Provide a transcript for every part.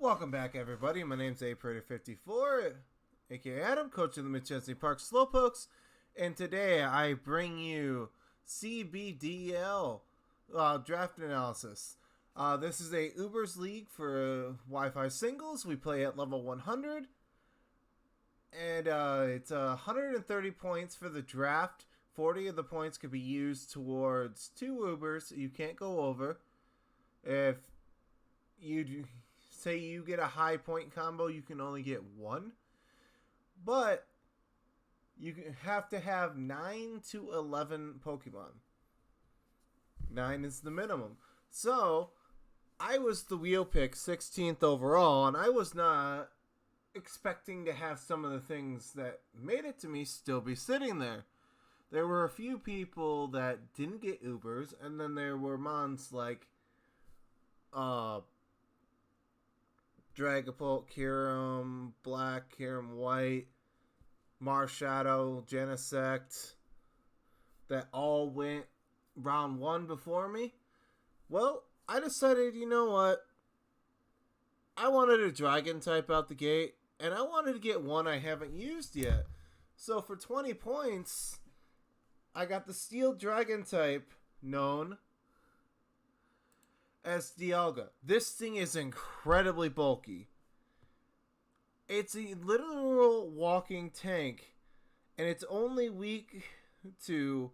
Welcome back, everybody. My name's Aprater54, aka Adam, coach of the Mid-Chesney Park Slowpokes, and today I bring you CBDL draft analysis. This is a UBERS league for Wi-Fi singles. We play at level 100, and it's 130 points for the draft. 40 of the points could be used towards 2 UBERS. You can't go over. If you say you get a high point combo, you can only get 1. But you have to have 9 to 11 Pokemon. 9 is the minimum. So, I was the wheel pick, 16th overall, and I was not expecting to have some of the things that made it to me still be sitting there. There were a few people that didn't get UBERs, and then there were mons like Dragapult, Kyurem Black, Kyurem White, Marshadow, Genesect, that all went round 1 before me. Well, I decided, you know what? I wanted a Dragon type out the gate, and I wanted to get one I haven't used yet. So for 20 points, I got the Steel Dragon type, known as Dialga. This thing is incredibly bulky. It's a literal walking tank, and it's only weak to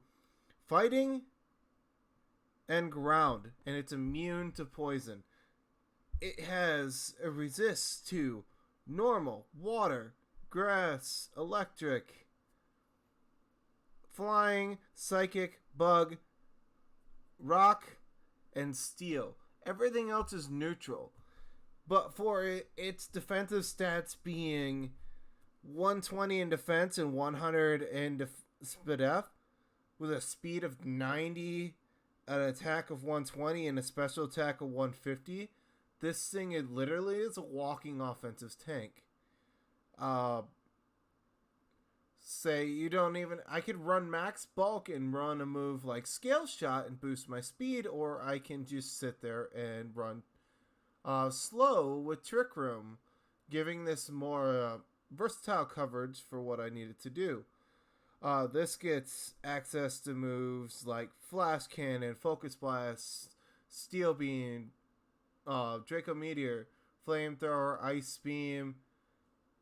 fighting and ground, and it's immune to poison. It has a resist to normal, water, grass, electric, flying, psychic, bug, rock, and steel. Everything else is neutral. But for its defensive stats being 120 in defense and 100 in SPDF, with a speed of 90, an attack of 120, and a special attack of 150, this thing literally is a walking offensive tank. Say you don't even... I could run max bulk and run a move like Scale Shot and boost my speed, or I can just sit there and run slow with Trick Room, giving this more versatile coverage for what I needed to do. This gets access to moves like Flash Cannon, Focus Blast, Steel Beam, Draco Meteor, Flamethrower, Ice Beam,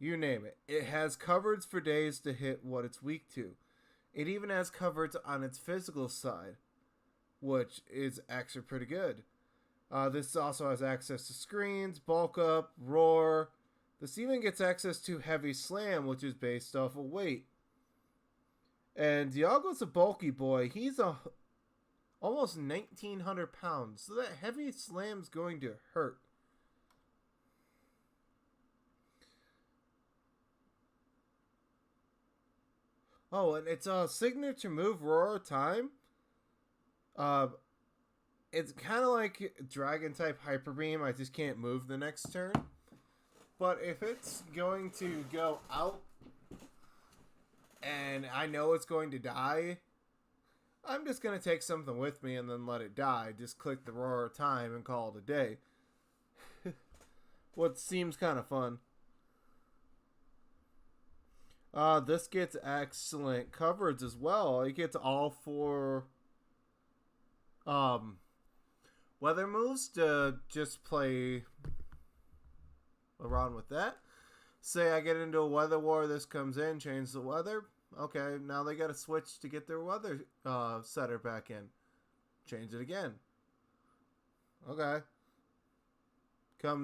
you name it. It has coverage for days to hit what it's weak to. It even has coverage on its physical side, which is actually pretty good. This also has access to screens, bulk up, roar. This even gets access to heavy slam, which is based off of weight. And Diago's a bulky boy. He's almost 1,900 pounds, so that heavy slam's going to hurt. Oh, and it's a signature move, Roar Time. It's kind of like Dragon type Hyper Beam. I just can't move the next turn. But if it's going to go out and I know it's going to die, I'm just going to take something with me and then let it die. Just click the Roar Time and call it a day. What seems kind of fun. This gets excellent coverage as well. It gets all 4 weather moves to just play around with that. Say I get into a weather war, this comes in, change the weather. Okay, now they gotta switch to get their weather setter back in. Change it again. Okay.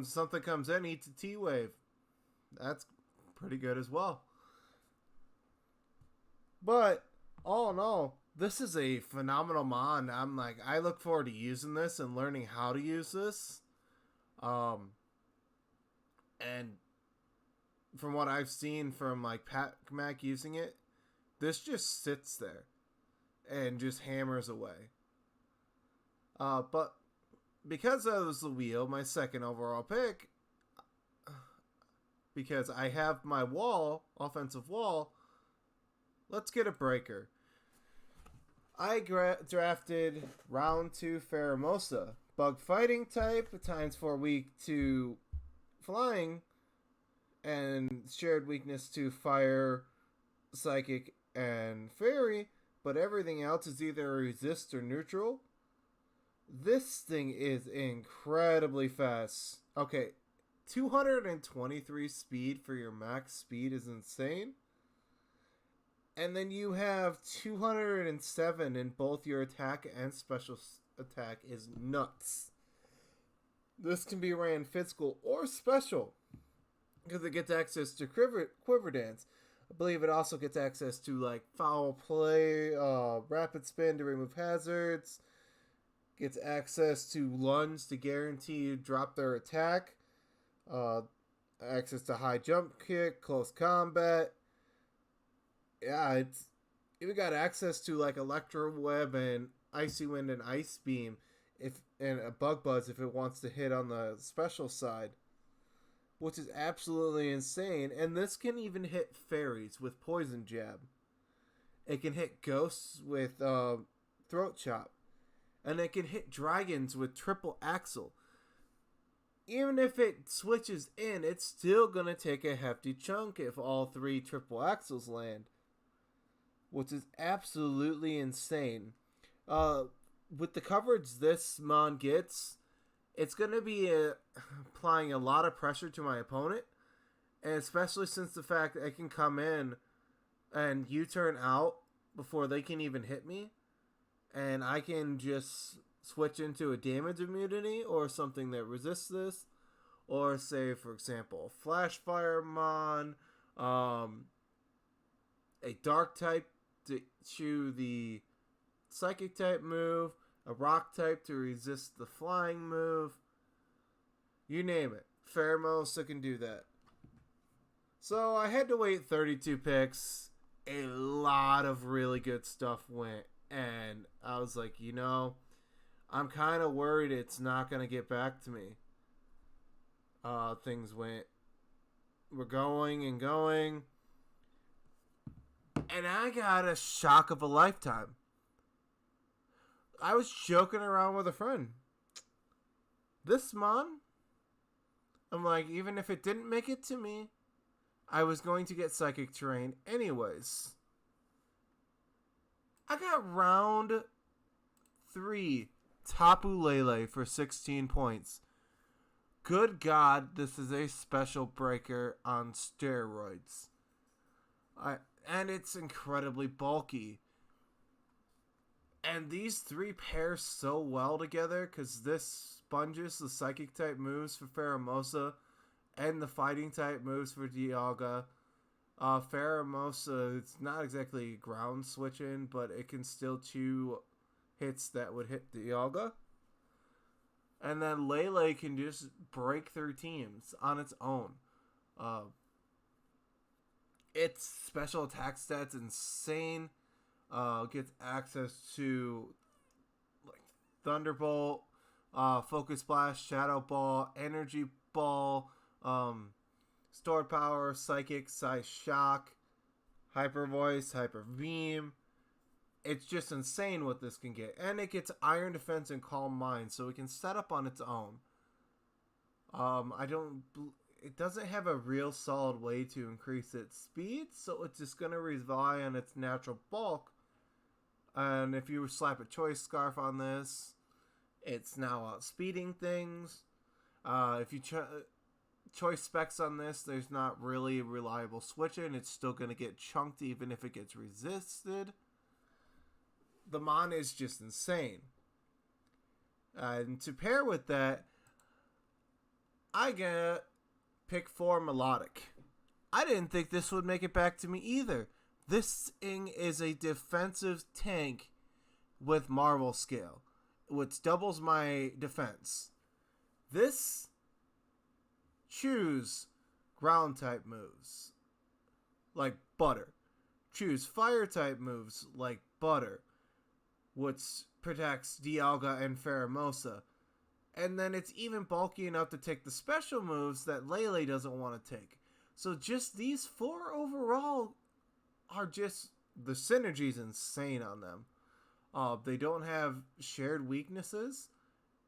Something comes in, eats a T-Wave. That's pretty good as well. But, all in all, this is a phenomenal mon. I look forward to using this and learning how to use this. And from what I've seen from, Pat Mac using it, this just sits there and just hammers away. But because I was the wheel, my second overall pick, because I have my offensive wall, let's get a breaker. I drafted round 2 Ferramosa. Bug fighting type, times 4 weak to flying and shared weakness to fire, psychic, and fairy, but everything else is either resist or neutral. This thing is incredibly fast. Okay, 223 speed for your max speed is insane. And then you have 207 in both your attack and special attack is nuts. This can be ran physical or special because it gets access to Quiver Dance. I believe it also gets access to like Foul Play, Rapid Spin to remove hazards. Gets access to Lunge to guarantee you drop their attack. Access to High Jump Kick, Close Combat. Yeah, it's even got access to like Electro Web and Icy Wind and Ice Beam, and a Bug Buzz if it wants to hit on the special side, which is absolutely insane. And this can even hit fairies with Poison Jab. It can hit ghosts with Throat Chop, and it can hit dragons with Triple Axle. Even if it switches in, it's still gonna take a hefty chunk if all 3 Triple Axles land, which is absolutely insane. With the coverage this mon gets, it's going to be applying a lot of pressure to my opponent, and especially since the fact that I can come in and U-turn out before they can even hit me, and I can just switch into a damage immunity or something that resists this, or say, for example, Flash Fire mon, a Dark type to chew the Psychic type move, a Rock type to resist the Flying move. You name it. Ferramosa can do that. So I had to wait 32 picks. A lot of really good stuff went. And I was like, I'm kind of worried it's not going to get back to me. Things were going and going. And I got a shock of a lifetime. I was joking around with a friend. This mon, I'm like, even if it didn't make it to me, I was going to get Psychic Terrain anyways. I got round 3 Tapu Laylee for 16 points. Good God, this is a special breaker on steroids. And it's incredibly bulky. And these 3 pair so well together because this sponges the Psychic type moves for Ferramosa and the Fighting type moves for Dialga. Ferramosa, it's not exactly ground switching, but it can still chew hits that would hit Dialga. And then Laylee can just break through teams on its own. Its special attack stats insane. Gets access to like Thunderbolt, Focus Blast, Shadow Ball, Energy Ball, Stored Power, Psychic, Size Shock, Hyper Voice, Hyper Beam. It's just insane what this can get. And it gets Iron Defense and Calm Mind, so it can set up on its own. It doesn't have a real solid way to increase its speed, so it's just going to rely on its natural bulk. And if you slap a Choice Scarf on this, it's now outspeeding things. If you Choice Specs on this, there's not really reliable switching. It's still going to get chunked even if it gets resisted. The mon is just insane. And to pair with that, I get pick 4 Melodic. I didn't think this would make it back to me either. This thing is a defensive tank with Marvel Scale, which doubles my defense. This choose ground type moves like butter. Choose fire type moves like butter, which protects Dialga and Ferramosa. And then it's even bulky enough to take the special moves that Laylee doesn't want to take. So just these 4 overall are just, the synergy's insane on them. They don't have shared weaknesses,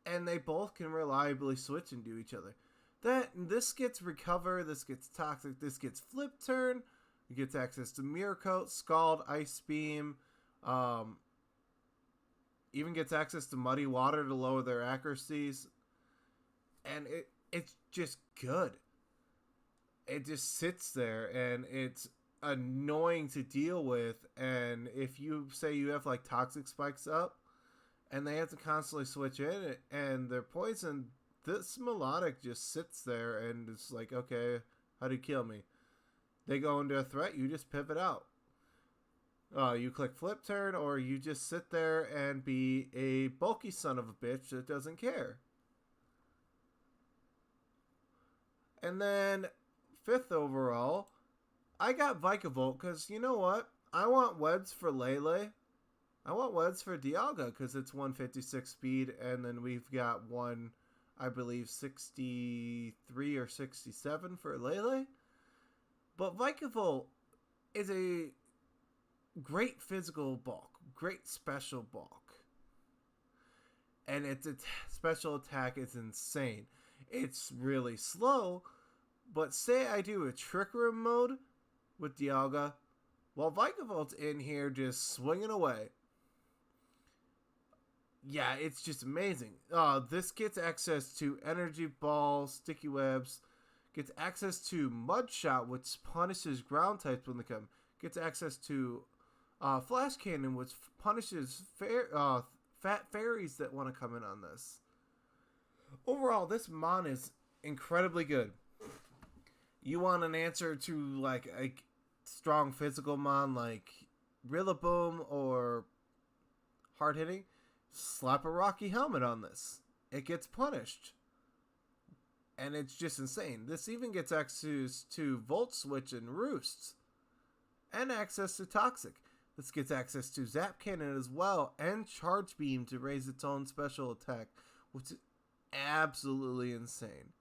and they both can reliably switch into each other. This gets Recover, this gets Toxic, this gets Flip Turn, it gets access to Mirror Coat, Scald, Ice Beam, even gets access to Muddy Water to lower their accuracies, and it's just good. It just sits there, and it's annoying to deal with, and if you say you have like Toxic spikes up, and they have to constantly switch in, and they're poisoned, this Melodic just sits there and it's like, okay, how do you kill me? They go into a threat, you just pivot out. You click Flip Turn, or you just sit there and be a bulky son of a bitch that doesn't care. And then, 5th overall, I got Vikavolt, because you know what? I want webs for Laylee. I want webs for Dialga, because it's 156 speed, and then we've got one, I believe, 63 or 67 for Laylee. But Vikavolt is a great physical bulk, great special bulk. And its special attack is insane. It's really slow, but say I do a Trick Room mode with Dialga, while Vikavolt's in here just swinging away. Yeah, it's just amazing. This gets access to Energy Ball, Sticky Webs, gets access to Mud Shot, which punishes ground types when they come, gets access to Flash Cannon, which punishes fat fairies that want to come in on this. Overall, this mon is incredibly good. You want an answer to like a strong physical mon like Rillaboom or hard hitting? Slap a Rocky Helmet on this. It gets punished. And it's just insane. This even gets access to Volt Switch and Roosts. And access to Toxic. This gets access to Zap Cannon as well. And Charge Beam to raise its own special attack. Which is absolutely insane.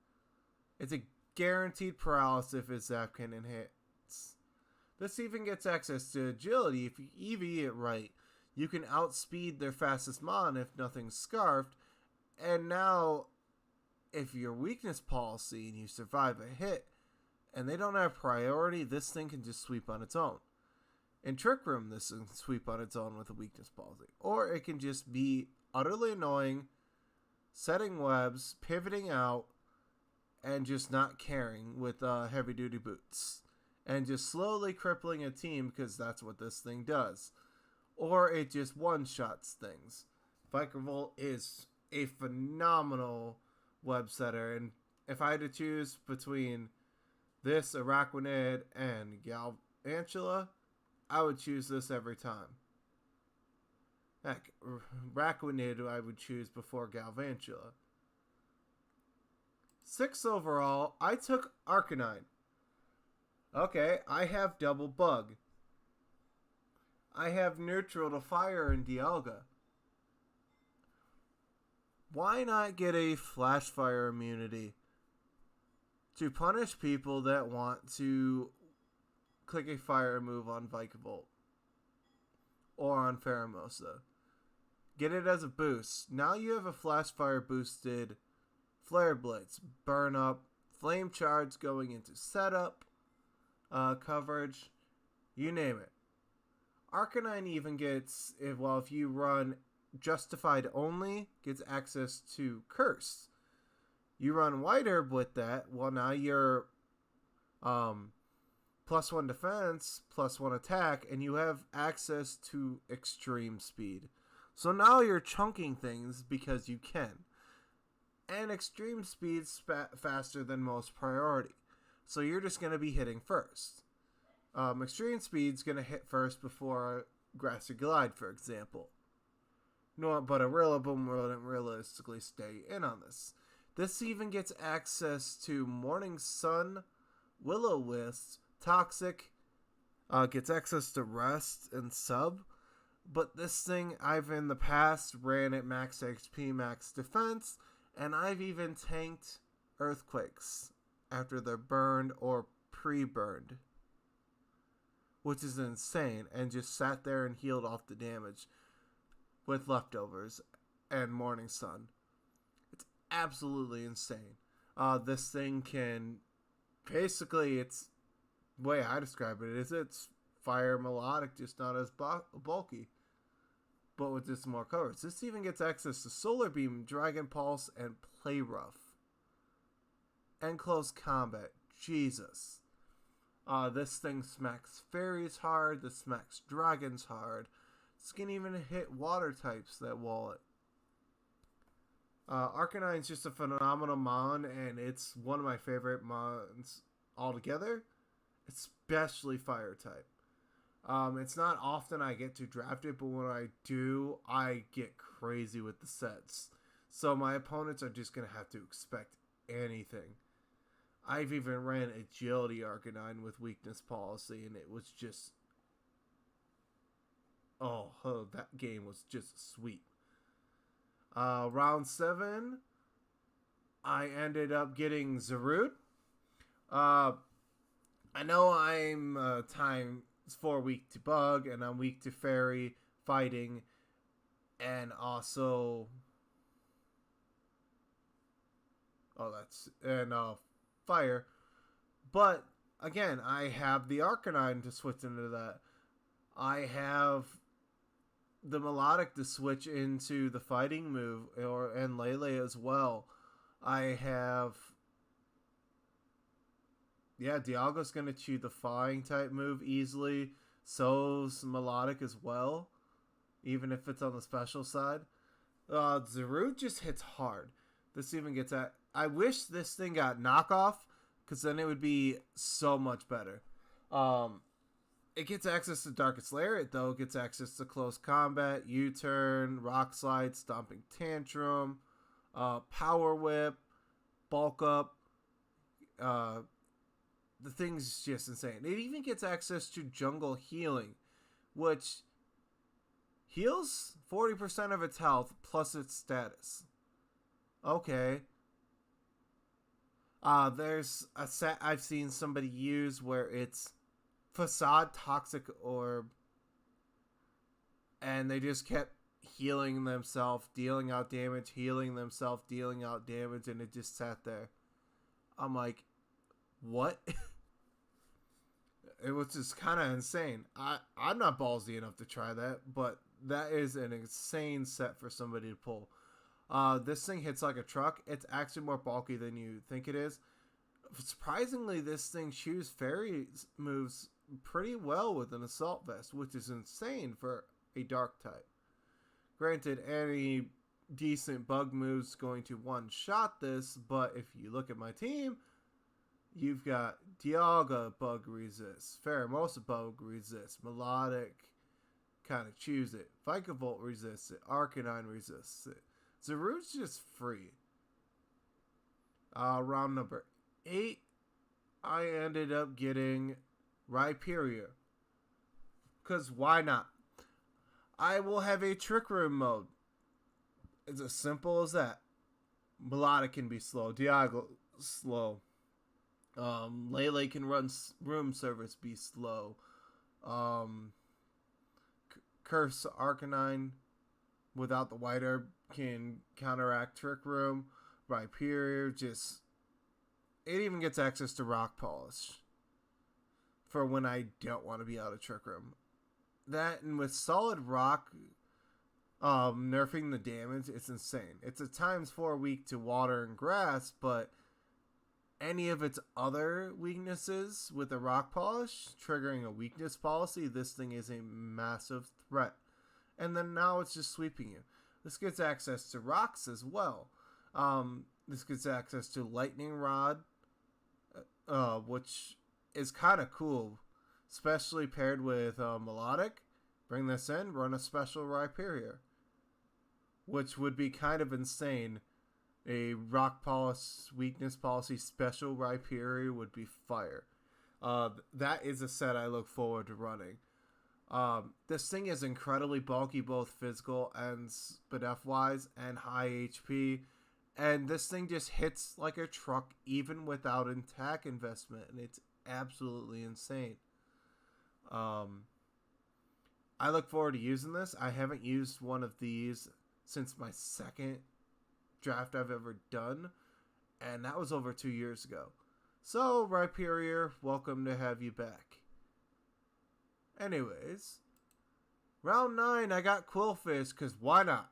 It's a guaranteed paralysis if its Zap Cannon hits. This even gets access to Agility. If you EV it right, you can outspeed their fastest mon if nothing's scarfed. And now, if your weakness policy and you survive a hit, and they don't have priority, this thing can just sweep on its own. In Trick Room, this can sweep on its own with a weakness policy. Or it can just be utterly annoying, setting webs, pivoting out, and just not caring with heavy duty boots. And just slowly crippling a team, because that's what this thing does. Or it just one-shots things. Vikavolt is a phenomenal web setter, and if I had to choose between this, Arachnid, and Galvantula, I would choose this every time. Heck, Arachnid I would choose before Galvantula. 6 overall, I took Arcanine. Okay, I have Double Bug. I have Neutral to Fire in Dialga. Why not get a Flash Fire immunity to punish people that want to click a fire move on Vikavolt or on Ferramosa? Get it as a boost. Now you have a Flash Fire boosted Flare Blitz, Burn Up, Flame Charge going into setup, coverage, you name it. Arcanine even gets, if you run Justified only, gets access to Curse. You run White Herb with that, well now you're +1 defense, +1 attack, and you have access to extreme speed. So now you're chunking things because you can. And extreme speed's faster than most priority. So you're just going to be hitting first. Extreme speed's going to hit first before Grassy Glide, for example. No, but a Rillaboom wouldn't realistically stay in on this. This even gets access to Morning Sun, Will-O-Wisp, Toxic, gets access to Rest and Sub. But this thing, I've in the past ran at max HP, max defense, and I've even tanked Earthquakes after they're burned or pre-burned. Which is insane, and just sat there and healed off the damage with Leftovers and Morning Sun. It's absolutely insane. This thing can basically, it's the way I describe it is it's fire melodic, just not as bulky, but with just more coverage. This even gets access to Solar Beam, Dragon Pulse, and Play Rough. And close combat. Jesus. This thing smacks fairies hard. This smacks dragons hard. This can even hit water types that wallet. Arcanine's just a phenomenal mon, and it's one of my favorite mons altogether, especially fire type. It's not often I get to draft it, but when I do, I get crazy with the sets. So my opponents are just going to have to expect anything. I've even ran Agility Arcanine with Weakness Policy, and it was just... Oh, that game was just sweet. Round 7, I ended up getting Zarude. I know I'm time 4 weak to Bug, and I'm weak to Fairy, Fighting, and also... Fire. But, again, I have the Arcanine to switch into that. I have the Melodic to switch into the Fighting move, and Laylee as well. I have... Yeah, Dialga's going to chew the Flying type move easily. So's Melodic as well, even if it's on the special side. Zarude just hits hard. This even gets at... I wish this thing got knockoff, because then it would be so much better. It gets access to Darkest Lair. It, though, gets access to Close Combat, U-Turn, Rock Slide, Stomping Tantrum, Power Whip, Bulk Up. The thing's just insane. It even gets access to Jungle Healing, which heals 40% of its health plus its status. Okay. There's a set I've seen somebody use where it's Facade Toxic Orb, and they just kept healing themselves, dealing out damage, healing themselves, dealing out damage, and it just sat there. I'm like, what? It was just kind of insane. I'm not ballsy enough to try that, but that is an insane set for somebody to pull. This thing hits like a truck. It's actually more bulky than you think it is. Surprisingly, this thing chews fairy moves pretty well with an Assault Vest, which is insane for a dark type. Granted, any decent bug move's going to one-shot this, but if you look at my team, you've got Dialga bug resist, Ferramosa bug resist, Melodic kind of chews it, Vikavolt resists it, Arcanine resists it. Zarude's just free. Round number 8, I ended up getting Ryperior. Because why not? I will have a Trick Room mode. It's as simple as that. Melodic can be slow. Diago slow. Laylee can run room service, be slow. Curse Arcanine without the White Herb can counteract Trick Room. Ryperior just... It even gets access to Rock Polish for when I don't want to be out of Trick Room. That, and with Solid Rock nerfing the damage, it's insane. It's a ×4 weak to Water and Grass, but any of its other weaknesses with the Rock Polish triggering a weakness policy, this thing is a massive threat. And then now it's just sweeping you. This gets access to rocks as well. This gets access to Lightning Rod, which is kind of cool, especially paired with Melodic. Bring this in, run a special Ryperior, which would be kind of insane. A Rock Polish weakness policy special Ryperior would be fire. That is a set I look forward to running. This thing is incredibly bulky, both physical and SPDF wise, and high HP. And this thing just hits like a truck even without an attack investment, and it's absolutely insane. I look forward to using this. I haven't used one of these since my second draft I've ever done, And that was over 2 years ago. So, Ryperior, welcome to have you back. Anyways, round 9, I got Quillfist, because why not?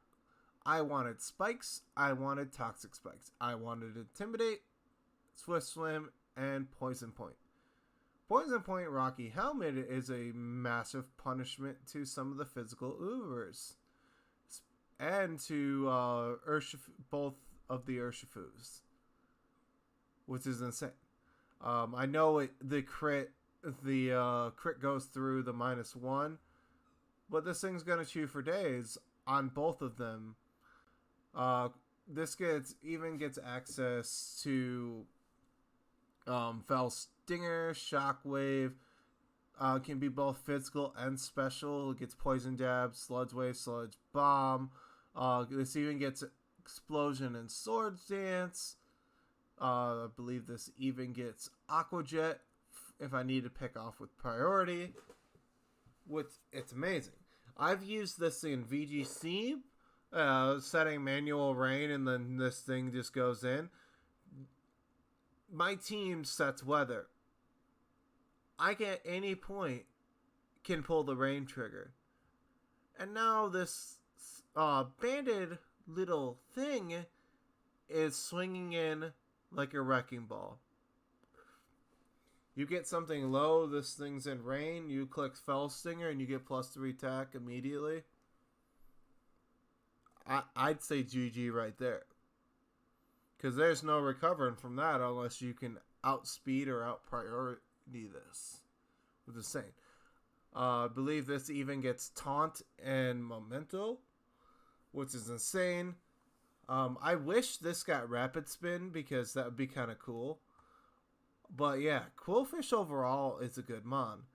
I wanted spikes, I wanted toxic spikes, I wanted Intimidate, Swift Swim, and Poison Point. Poison Point Rocky Helmet is a massive punishment to some of the physical UBERS. And to both of the Urshifus. Which is insane. I know the crit goes through the -1, but this thing's gonna chew for days on both of them. This even gets access to Fell Stinger, Shockwave. Can be both physical and special. It gets Poison Jab, Sludge Wave, Sludge Bomb. This even gets Explosion and Swords Dance. I believe this even gets Aqua Jet if I need to pick off with priority. It's amazing. I've used this in VGC, setting manual rain, and then this thing just goes in. My team sets weather. I at any point can pull the rain trigger. And now this banded little thing is swinging in like a wrecking ball. You get something low, this thing's in rain, you click Fell Stinger and you get +3 attack immediately. I'd say GG right there. Because there's no recovering from that unless you can outspeed or out-priority this. Which is insane. I believe this even gets Taunt and Memento, which is insane. I wish this got Rapid Spin because that would be kind of cool. But yeah, Quillfish overall is a good mon.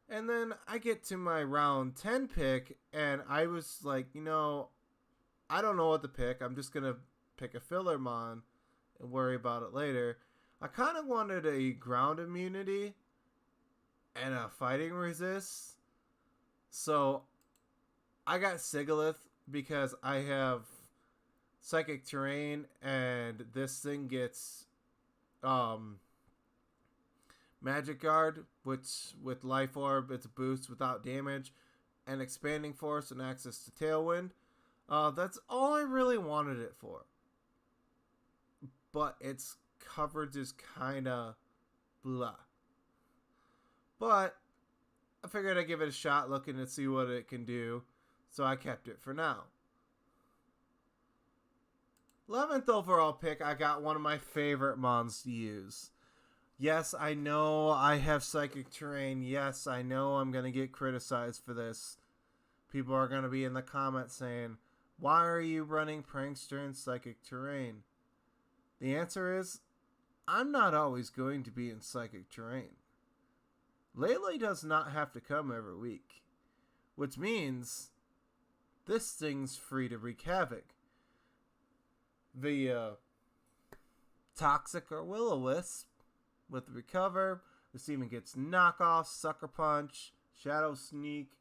And then I get to my round 10 pick, and I was like, I don't know what to pick. I'm just going to pick a filler mon and worry about it later. I kind of wanted a ground immunity and a fighting resist. So I got Sigileth because I have Psychic Terrain, and this thing gets Magic Guard, which with Life Orb, it's a boost without damage, and Expanding Force and access to Tailwind. That's all I really wanted it for. But its coverage is kind of blah. But I figured I'd give it a shot looking to see what it can do, so I kept it for now. 11th overall pick, I got one of my favorite mons to use. Yes, I know I have Psychic Terrain. Yes, I know I'm going to get criticized for this. People are going to be in the comments saying, why are you running Prankster and Psychic Terrain? The answer is, I'm not always going to be in Psychic Terrain. Laylee does not have to come every week, which means this thing's free to wreak havoc via Toxic or Will-O-Wisp with Recover. This even gets Knockoff, Sucker Punch, Shadow Sneak,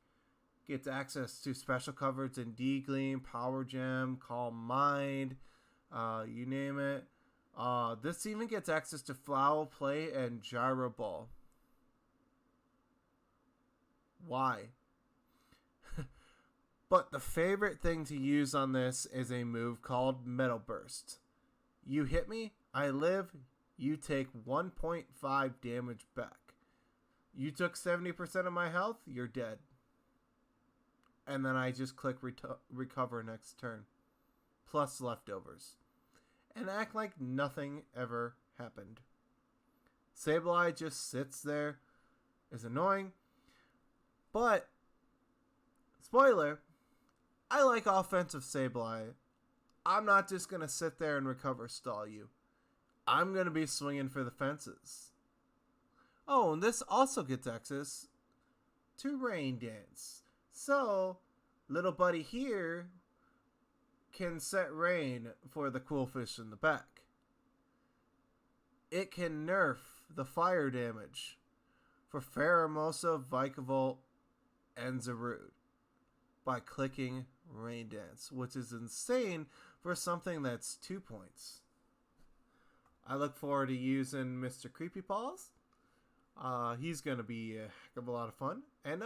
gets access to special coverage in D-Gleam, Power Gem, Calm Mind, you name it. This even gets access to Flower Play and Gyro Ball. Why? But the favorite thing to use on this is a move called Metal Burst. You hit me, I live, you take 1.5 damage back. You took 70% of my health, you're dead. And then I just click recover next turn. Plus leftovers. And act like nothing ever happened. Sableye just sits there. Is annoying. But, spoiler, I like offensive Sableye. I'm not just going to sit there and recover stall you. I'm going to be swinging for the fences. Oh, and this also gets access to Rain Dance. So, little buddy here can set Rain for the Quillfish in the back. It can nerf the fire damage for Ferramosa, Vikavolt, and Zarude by clicking Rain Dance, which is insane for something that's 2 points. I look forward to using Mr. Creepy Paws. He's going to be a heck of a lot of fun. And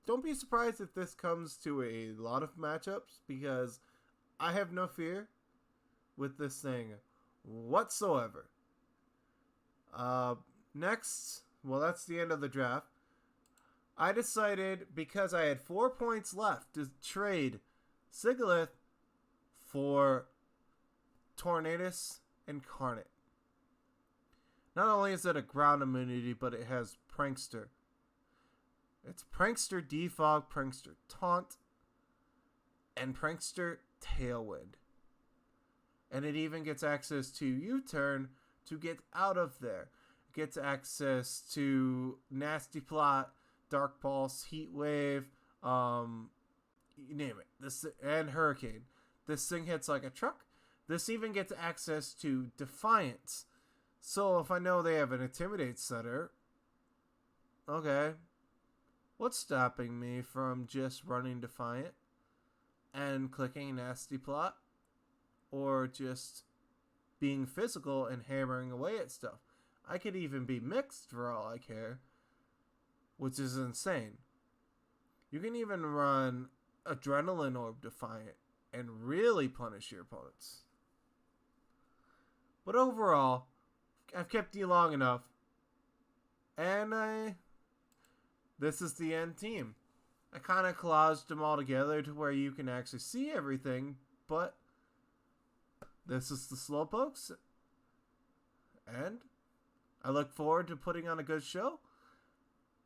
don't be surprised if this comes to a lot of matchups, because I have no fear with this thing whatsoever. Next, well, that's the end of the draft. I decided, because I had 4 points left, to trade Sigileth for Tornadus Incarnate. Not only is it a ground immunity, but it has Prankster. It's Prankster Defog, Prankster Taunt, and Prankster Tailwind. And it even gets access to U-Turn to get out of there. It gets access to Nasty Plot, Dark Pulse, Heat Wave, you name it. And Hurricane. This thing hits like a truck. This even gets access to Defiance. So if I know they have an Intimidate setter, okay, what's stopping me from just running Defiant and clicking Nasty Plot, or just being physical and hammering away at stuff? I could even be mixed for all I care, which is insane. You can even run Adrenaline Orb Defiant and really punish your opponents. But overall, I've kept you long enough, and this is the end team. I kind of collaged them all together to where you can actually see everything, but this is the Slowpokes, and I look forward to putting on a good show.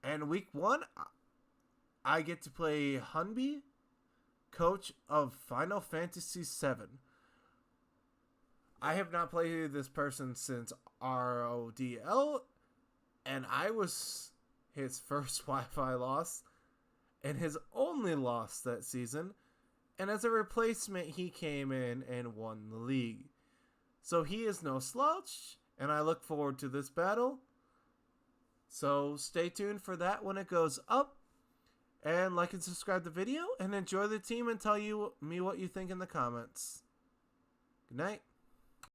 And week 1, I get to play Hunby, coach of Final Fantasy VII. I have not played this person since RODL, and I was his first Wi-Fi loss and his only loss that season. And as a replacement, he came in and won the league. So he is no slouch, and I look forward to this battle. So stay tuned for that when it goes up. And like and subscribe the video, and enjoy the team, and tell me what you think in the comments. Good night.